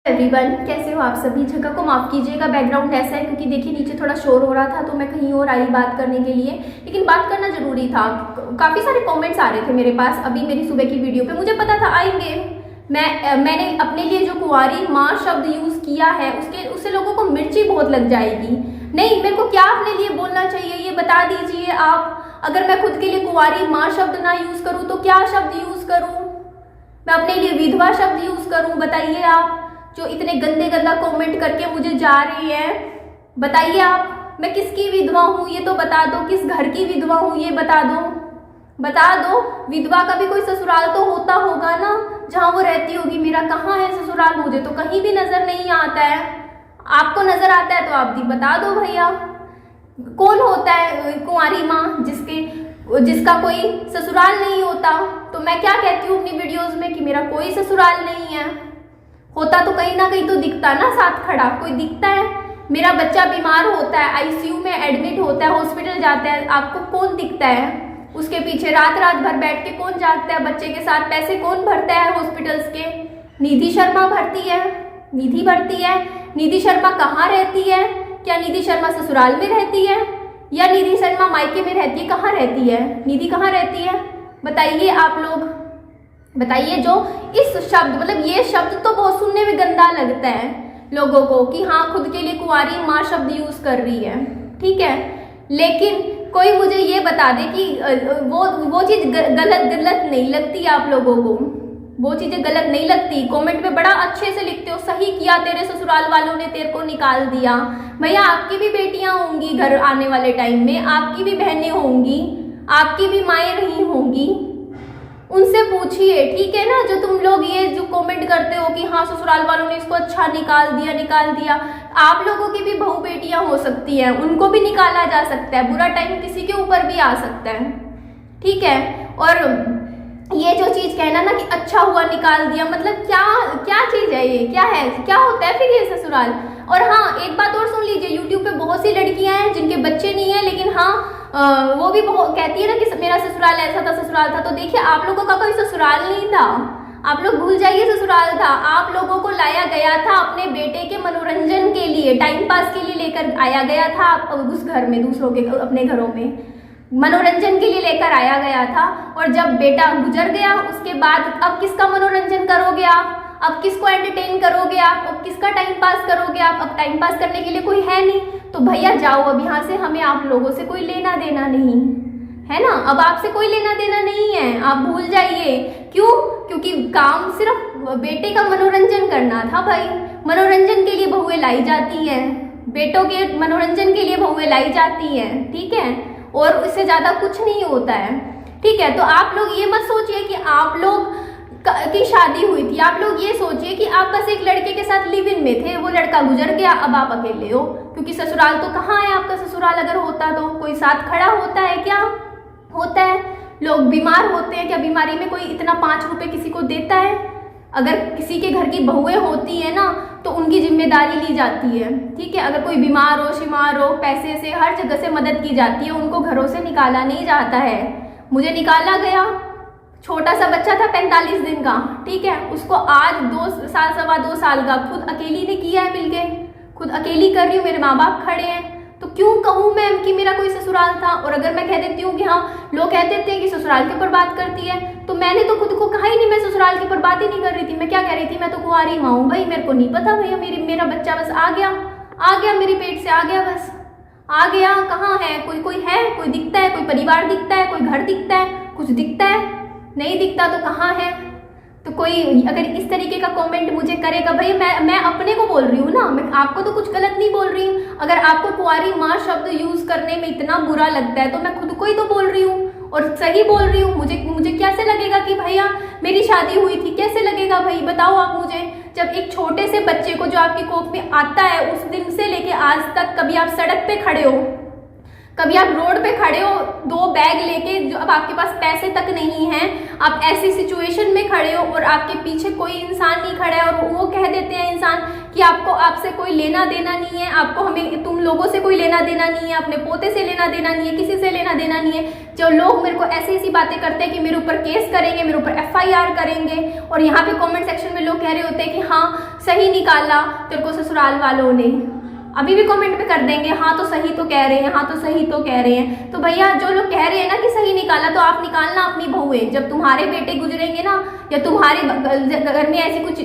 Everyone, कैसे हो आप सभी। जगह को माफ़ कीजिएगा, बैकग्राउंड ऐसा है क्योंकि देखिए नीचे थोड़ा शोर हो रहा था तो मैं कहीं और आई बात करने के लिए, लेकिन बात करना ज़रूरी था। काफ़ी सारे कमेंट्स आ रहे थे मेरे पास अभी मेरी सुबह की वीडियो पे, मुझे पता था आएंगे। मैंने अपने लिए जो कुंवारी माँ शब्द यूज़ किया है उससे लोगों को मिर्ची बहुत लग जाएगी। नहीं, मेरे को क्या अपने लिए बोलना चाहिए ये बता दीजिए आप। अगर मैं खुद के लिए कुंवारी माँ शब्द ना यूज़ करूँ तो क्या शब्द यूज़ करूँ? मैं अपने लिए विधवा शब्द यूज़ करूँ? बताइए आप, जो इतने गंदे गंदा कमेंट करके मुझे जा रही है। बताइए आप, मैं किसकी विधवा हूँ ये तो बता दो, किस घर की विधवा हूँ ये बता दो। विधवा का भी कोई ससुराल तो होता होगा ना जहाँ वो रहती होगी। मेरा कहाँ है ससुराल? मुझे तो कहीं भी नजर नहीं आता है। आपको नजर आता है तो आप भी बता दो भैया। कौन होता है कुंवारी माँ जिसका कोई ससुराल नहीं होता? तो मैं क्या कहती हूँ अपनी वीडियोज में कि मेरा कोई ससुराल नहीं है। होता तो कहीं ना कहीं तो दिखता ना, साथ खड़ा कोई दिखता है। मेरा बच्चा बीमार होता है, आईसीयू में एडमिट होता है, हॉस्पिटल जाता है, आपको कौन दिखता है? उसके पीछे रात रात भर बैठ के कौन जागता है? बच्चे के साथ पैसे कौन भरता है हॉस्पिटल्स के? निधि शर्मा भरती है। निधि शर्मा कहाँ रहती है? क्या निधि शर्मा ससुराल में रहती है या निधि शर्मा मायके में रहती है? कहाँ रहती है निधि? कहाँ रहती है बताइए आप लोग, बताइए। जो इस शब्द मतलब ये शब्द तो बहुत सुनने में गंदा लगता है लोगों को कि हाँ खुद के लिए कुंवारी माँ शब्द यूज कर रही है, ठीक है। लेकिन कोई मुझे ये बता दे कि वो चीज़ गलत नहीं लगती आप लोगों को? वो चीज़ें गलत नहीं लगती? कमेंट में बड़ा अच्छे से लिखते हो, सही किया तेरे ससुराल वालों ने तेरे को निकाल दिया। भैया आपकी भी बेटियां होंगी घर आने वाले टाइम में, आपकी भी बहनें होंगी, आपकी भी माएँ रही होंगी, उनसे पूछिए, ठीक है ना। जो तुम लोग ये जो कमेंट करते हो कि हाँ ससुराल वालों ने इसको अच्छा निकाल दिया, आप लोगों की भी बहू बेटियां हो सकती हैं, उनको भी निकाला जा सकता है। बुरा टाइम किसी के ऊपर भी आ सकता है, ठीक है। और ये जो चीज़ कहना ना कि अच्छा हुआ निकाल दिया, मतलब क्या चीज़ है ये? क्या होता है फिर ये ससुराल? और हाँ, एक बात और सुन लीजिए, यूट्यूब पे बहुत सी लड़कियां हैं जिनके बच्चे नहीं हैं, लेकिन हाँ वो भी बहुत कहती है ना कि मेरा ससुराल ऐसा था, ससुराल था। तो देखिए, आप लोगों का कोई ससुराल नहीं था, आप लोग भूल जाइए ससुराल था। आप लोगों को लाया गया था अपने बेटे के मनोरंजन के लिए, टाइम पास के लिए लेकर आया गया था उस घर में, दूसरों के अपने घरों में मनोरंजन के लिए लेकर आया गया था। और जब बेटा गुजर गया उसके बाद अब किसका मनोरंजन करोगे आप? अब किसको एंटरटेन करोगे आप? अब किसका टाइम पास करोगे आप? अब टाइम पास करने के लिए कोई है नहीं, तो भैया जाओ अब यहाँ से। हमें आप लोगों से कोई लेना देना नहीं है ना, अब आपसे कोई लेना देना नहीं है, आप भूल जाइए। क्यों? क्योंकि काम सिर्फ बेटे का मनोरंजन करना था भाई। मनोरंजन के लिए बहुएं लाई जाती हैं, बेटों के मनोरंजन के लिए बहुएं लाई जाती हैं, ठीक है। और इससे ज़्यादा कुछ नहीं होता है, ठीक है। तो आप लोग ये मत सोचिए कि आप लोग की शादी हुई थी, आप लोग ये सोचिए कि आप बस एक लड़के के साथ लिव इन में थे, वो लड़का गुजर गया, अब आप अकेले हो। क्योंकि ससुराल तो कहाँ है आपका? ससुराल अगर होता तो कोई साथ खड़ा होता है? क्या होता है? लोग बीमार होते हैं, क्या बीमारी में कोई इतना 5 रुपए किसी को देता है? अगर किसी के घर की बहुएं होती है ना तो उनकी जिम्मेदारी ली जाती है, ठीक है। अगर कोई बीमार हो, शिमार हो, पैसे से हर जगह से मदद की जाती है, उनको घरों से निकाला नहीं जाता है। मुझे निकाला गया, छोटा सा बच्चा था 45 दिन का, ठीक है। उसको आज 2 साल, सवा 2 साल का खुद अकेली ने किया है, मिलके खुद अकेली कर रही हूँ, मेरे माँ बाप खड़े हैं। तो क्यों कहूँ मैं कि मेरा कोई ससुराल था? और अगर मैं कह देती हूँ कि हाँ, लोग कहते थे कि ससुराल के ऊपर बात करती है, तो मैंने तो खुद को कहा ही नहीं, मैं ससुराल के ऊपर बात ही नहीं कर रही थी। मैं क्या कह रही थी? मैं तो कुंवारी माँ हूँ भाई, मेरे को नहीं पता भैया, मेरा बच्चा बस आ गया मेरे पेट से आ गया, बस आ गया। कहाँ है? कोई है? कोई दिखता है? कोई परिवार दिखता है? कोई घर दिखता है? कुछ दिखता है? नहीं दिखता तो कहाँ है? तो कोई अगर इस तरीके का कमेंट मुझे करेगा, भाई मैं अपने को बोल रही हूँ ना, मैं आपको तो कुछ गलत नहीं बोल रही हूँ। अगर आपको कुंवारी माँ शब्द यूज करने में इतना बुरा लगता है तो मैं खुद को ही तो बोल रही हूँ और सही बोल रही हूँ। मुझे कैसे लगेगा कि भैया मेरी शादी हुई थी? कैसे लगेगा भाई, बताओ आप मुझे। जब एक छोटे से बच्चे को जो आपकी कोख में आता है, उस दिन से लेके आज तक कभी आप सड़क पे खड़े हो, कभी आप रोड पे खड़े हो 2 बैग लेके, जो अब आपके पास पैसे तक नहीं है, आप ऐसी सिचुएशन में खड़े हो और आपके पीछे कोई इंसान नहीं खड़ा है और वो कह देते हैं इंसान कि आपसे कोई लेना देना नहीं है, तुम लोगों से कोई लेना देना नहीं है, अपने पोते से लेना देना नहीं है, किसी से लेना देना नहीं है। जो लोग मेरे को ऐसी बातें करते हैं कि मेरे ऊपर केस करेंगे, मेरे ऊपर FIR करेंगे, और यहाँ पे कमेंट सेक्शन में लोग कह रहे होते हैं कि हाँ सही निकाला तेरे को ससुराल वालों ने। अभी भी कमेंट में कर देंगे हाँ तो सही तो कह रहे हैं, हाँ तो सही तो कह रहे हैं। तो भैया जो लोग कह रहे हैं ना कि सही निकाला, तो आप निकालना अपनी बहुएं। जब तुम्हारे बेटे गुजरेंगे ना या तुम्हारे घर में ऐसी कुछ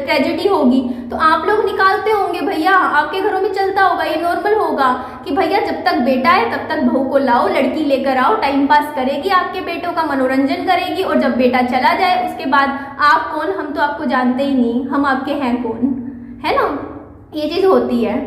ट्रेजेडी होगी तो आप लोग निकालते होंगे भैया, आपके घरों में चलता होगा, ये नॉर्मल होगा कि भैया जब तक बेटा है तब तक बहू को लाओ, लड़की लेकर आओ, टाइम पास करेगी, आपके बेटों का मनोरंजन करेगी, और जब बेटा चला जाए उसके बाद आप कौन, हम तो आपको जानते ही नहीं, हम आपके हैं कौन, है ना, ये चीज़ होती है।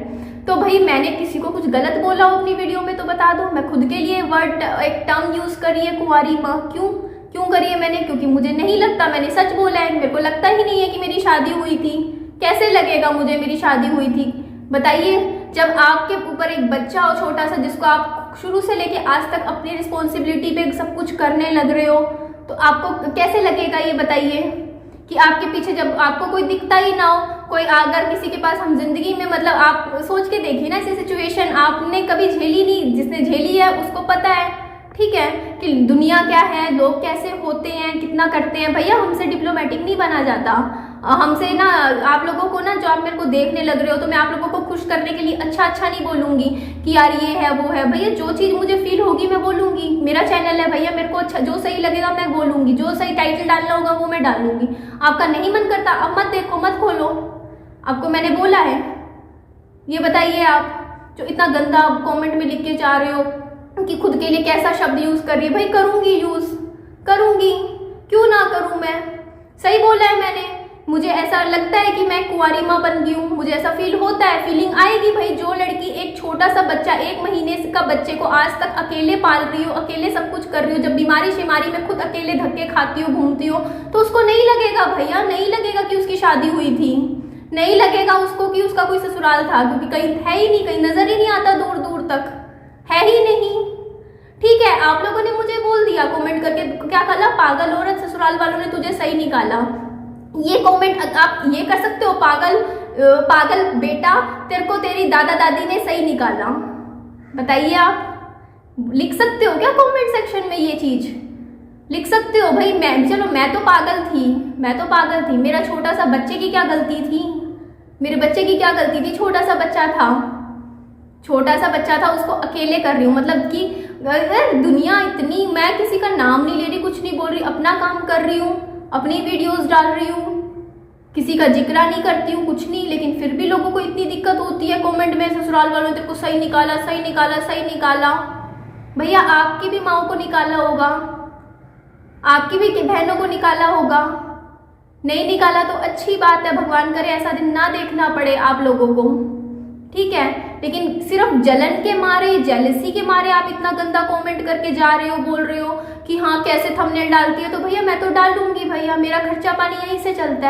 तो भाई मैंने किसी को कुछ गलत बोला हो अपनी वीडियो में तो बता दो। मैं खुद के लिए वर्ड एक टर्म यूज़ करी है कुंवारी माँ, क्यों करी है मैंने, क्योंकि मुझे नहीं लगता मैंने सच बोला है। मेरे को लगता ही नहीं है कि मेरी शादी हुई थी। कैसे लगेगा मुझे मेरी शादी हुई थी, बताइए। जब आपके ऊपर एक बच्चा हो छोटा सा, जिसको आप शुरू से लेके आज तक अपनी रिस्पॉन्सिबिलिटी पे सब कुछ करने लग रहे हो, तो आपको कैसे लगेगा ये बताइए कि आपके पीछे जब आपको कोई दिखता ही ना हो, कोई अगर किसी के पास हम जिंदगी में, मतलब आप सोच के देखिए ना ऐसी सिचुएशन आपने कभी झेली नहीं, जिसने झेली है उसको पता है, ठीक है, कि दुनिया क्या है, लोग कैसे होते हैं, कितना करते हैं। भैया हमसे डिप्लोमेटिक नहीं बना जाता, हमसे ना आप लोगों को ना, जो आप मेरे को देखने लग रहे हो तो मैं आप लोगों को खुश करने के लिए अच्छा नहीं बोलूंगी कि यार ये है वो है। भैया जो चीज़ मुझे फील होगी मैं बोलूंगी, मेरा चैनल है भैया, मेरे को अच्छा जो सही लगेगा मैं बोलूंगी, जो सही टाइटल डालना होगा वो मैं डालूंगी। आपका नहीं मन करता अब मत देखो, मत खोलो, आपको मैंने बोला है। ये बताइए आप जो इतना गंदा कमेंट में लिख के जा रहे हो कि खुद के लिए कैसा शब्द यूज कर रही है, भाई करूंगी, यूज करूंगी, क्यों ना करूं मैं, सही बोला है मैंने। मुझे ऐसा लगता है कि मैं कुंवारी माँ बन गई हूँ, मुझे ऐसा फील होता है, फीलिंग आएगी भाई। जो लड़की एक छोटा सा बच्चा 1 महीने का बच्चे को आज तक अकेले पाल रही हो, अकेले सब कुछ कर रही हो, जब बीमारी शिमारी में खुद अकेले धक्के खाती हो, घूमती हो, तो उसको नहीं लगेगा भैया, नहीं लगेगा कि उसकी शादी हुई थी, नहीं लगेगा उसको कि उसका कोई ससुराल था, क्योंकि कहीं है ही नहीं, कहीं नजर ही नहीं आता, दूर दूर तक है ही नहीं। ठीक है, आप लोगों ने मुझे बोल दिया कमेंट करके, क्या कहा, पागल औरत, ससुराल वालों ने तुझे सही निकाला। ये कमेंट आप ये कर सकते हो, पागल बेटा, तेरे को तेरी दादा दादी ने सही निकाला। बताइए, आप लिख सकते हो क्या कमेंट सेक्शन में, ये चीज लिख सकते हो भाई। मैं तो पागल थी, मेरा छोटा सा बच्चे की क्या गलती थी, मेरे बच्चे की क्या गलती थी, छोटा सा बच्चा था, उसको अकेले कर रही हूँ, मतलब कि दुनिया इतनी, मैं किसी का नाम नहीं ले रही, कुछ नहीं बोल रही, अपना काम कर रही हूँ, अपनी वीडियोस डाल रही हूँ, किसी का जिक्र नहीं करती हूँ, कुछ नहीं, लेकिन फिर भी लोगों को इतनी दिक्कत होती है कमेंट में, ससुराल वालों ने तेरे को सही निकाला। भैया आपकी भी माओ को निकाला होगा, आपकी भी बहनों को निकाला होगा, नहीं निकाला तो अच्छी बात है, भगवान करे ऐसा दिन ना देखना पड़े आप लोगों को, ठीक है। लेकिन सिर्फ जलन के मारे, जेलसी के मारे आप इतना गंदा कमेंट करके जा रहे हो, बोल रहे हो कि हाँ कैसे थंबनेल डालती है, तो भैया मैं तो डालूंगी भैया, मेरा खर्चा पानी यहीं से चलता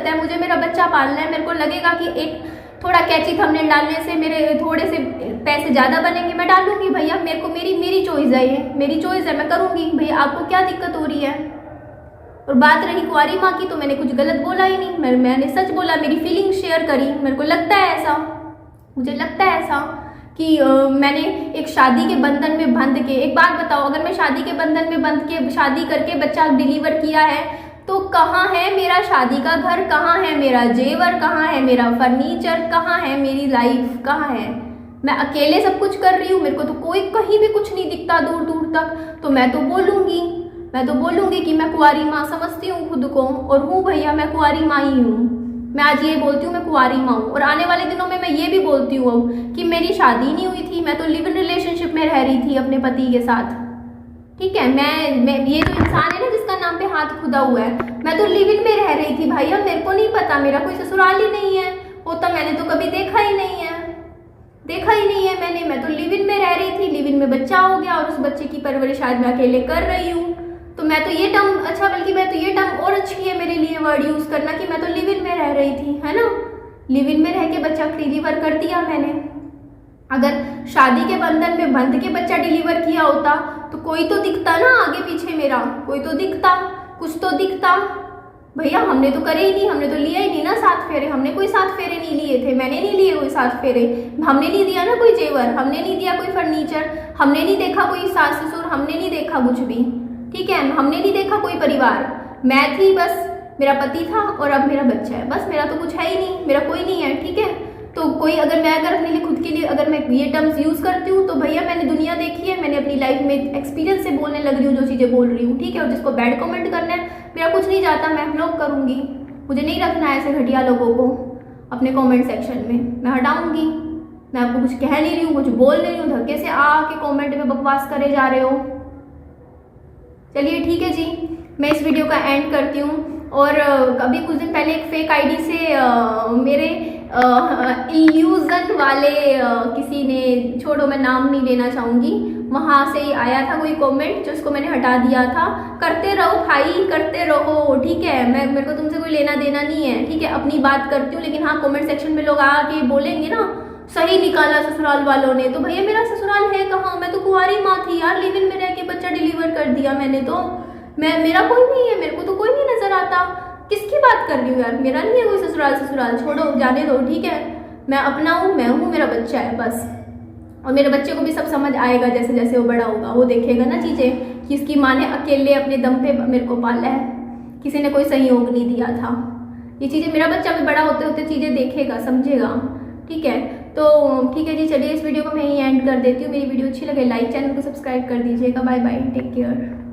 है, मुझे मेरा बच्चा पालना है, मेरे को लगेगा कि एक थोड़ा कैची थंबनेल डालने से मेरे थोड़े से पैसे ज़्यादा बनेंगे, मैं डालूंगी भैया, मेरे को मेरी चॉइस है, ये मेरी चॉइस है, मैं करूँगी भैया, आपको क्या दिक्कत हो रही है। और बात रही कुंवारी माँ की, तो मैंने कुछ गलत बोला ही नहीं, मैंने सच बोला, मेरी फीलिंग शेयर करी। मेरे को लगता है ऐसा, मुझे लगता है ऐसा कि मैंने एक शादी के बंधन में बंध के, एक बात बताओ, अगर मैं शादी के बंधन में बंध के शादी करके बच्चा डिलीवर किया है, तो कहाँ है मेरा शादी का घर, कहाँ है मेरा जेवर, कहाँ है मेरा फर्नीचर, कहाँ है मेरी लाइफ, कहाँ है। मैं अकेले सब कुछ कर रही हूँ, मेरे को तो कोई कहीं भी कुछ नहीं दिखता दूर दूर तक, तो मैं तो बोलूँगी कि मैं कुंवारी माँ समझती हूँ खुद को, और हूँ भैया, मैं कुंवारी माँ ही हूँ। मैं आज ये बोलती हूँ मैं कुंवारी माँ हूँ, और आने वाले दिनों में मैं ये भी बोलती हूँ कि मेरी शादी नहीं हुई थी, मैं तो लिव इन रिलेशनशिप में रह रही थी अपने पति के साथ, ठीक है। मैं ये जो इंसान है ना जिसका नाम पे हाथ खुदा हुआ है, मैं तो लिव इन में रह रही थी भैया, मेरे को नहीं पता, मेरा कोई ससुराल ही नहीं है, होता मैंने तो कभी देखा ही नहीं है मैं तो लिव इन में रह रही थी, लिव इन में बच्चा हो गया, और उस बच्चे की परवरिश आज मैं अकेले कर रही हूँ। तो मैं तो ये टर्म अच्छा, बल्कि मैं तो ये टर्म और अच्छी है मेरे लिए वर्ड यूज़ करना, कि मैं तो लिव इन में रह रही थी, है ना, लिव इन में रह के बच्चा डिलीवर कर दिया मैंने। अगर शादी के बंधन में बंध के बच्चा डिलीवर किया होता तो कोई तो दिखता ना आगे पीछे, मेरा कोई तो दिखता, कुछ तो दिखता। भैया हमने तो करे ही नहीं, हमने तो लिया ही नहीं ना 7 फेरे, हमने कोई 7 फेरे नहीं लिए थे, मैंने नहीं लिए कोई 7 फेरे, हमने नहीं दिया ना कोई जेवर, हमने नहीं दिया कोई फर्नीचर, हमने नहीं देखा कोई सास ससुर, हमने नहीं देखा कुछ भी, ठीक है, हमने नहीं देखा कोई परिवार। मैं थी बस मेरा पति था और अब मेरा बच्चा है, बस। मेरा तो कुछ है ही नहीं, मेरा कोई नहीं है, ठीक है। तो कोई अगर मैं अपने लिए खुद के लिए अगर मैं ये टर्म्स यूज़ करती हूँ तो भैया मैंने दुनिया देखी है, मैंने अपनी लाइफ में एक्सपीरियंस से बोलने लग रही हूँ जो चीज़ें बोल रही हूँ, ठीक है। और जिसको बैड कमेंट करना है, मेरा कुछ नहीं जाता, मैं ब्लॉक करूँगी। मुझे नहीं रखना है ऐसे घटिया लोगों को अपने कमेंट सेक्शन में, मैं हटाऊंगी। मैं आपको कुछ कह नहीं रही हूँ, कुछ बोल नहीं रही हूँ, धक्के से आके कमेंट में बकवास करे जा रहे हो। चलिए ठीक है जी, मैं इस वीडियो का एंड करती हूँ। और अभी कुछ दिन पहले एक फेक आईडी से मेरे इल्यूजन वाले किसी ने, छोड़ो मैं नाम नहीं लेना चाहूँगी, वहाँ से ही आया था कोई कमेंट जिसको मैंने हटा दिया था। करते रहो भाई, करते रहो, ठीक है। मेरे को तुमसे कोई लेना देना नहीं है, ठीक है। अपनी बात करती हूँ, लेकिन हाँ कमेंट सेक्शन में लोग आके बोलेंगे ना सही निकाला ससुराल वालों ने, तो भैया मेरा ससुराल है कहाँ? मैं तो कुंवारी माँ थी यार, लिव इन में रह के बच्चा डिलीवर कर दिया मैंने तो। मेरा कोई नहीं है, मेरे को तो कोई नहीं नजर आता। किसकी बात कर रही हूँ यार? मेरा नहीं है कोई ससुराल, ससुराल छोड़ो, जाने दो, ठीक है। मैं अपना हूँ, मैं हूँ, मेरा बच्चा है, बस। और मेरे बच्चे को भी सब समझ आएगा, जैसे जैसे वो बड़ा होगा वो देखेगा ना चीज़ें कि इसकी माँ ने अकेले अपने दम पे मेरे को पाला है, किसी ने कोई सहयोग नहीं दिया था। ये चीज़ें मेरा बच्चा भी बड़ा होते होते चीज़ें देखेगा, समझेगा, ठीक है। तो ठीक है जी, चलिए इस वीडियो को मैं यहीं एंड कर देती हूँ। मेरी वीडियो अच्छी लगे लाइक, चैनल को सब्सक्राइब कर दीजिएगा। Bye bye, take care.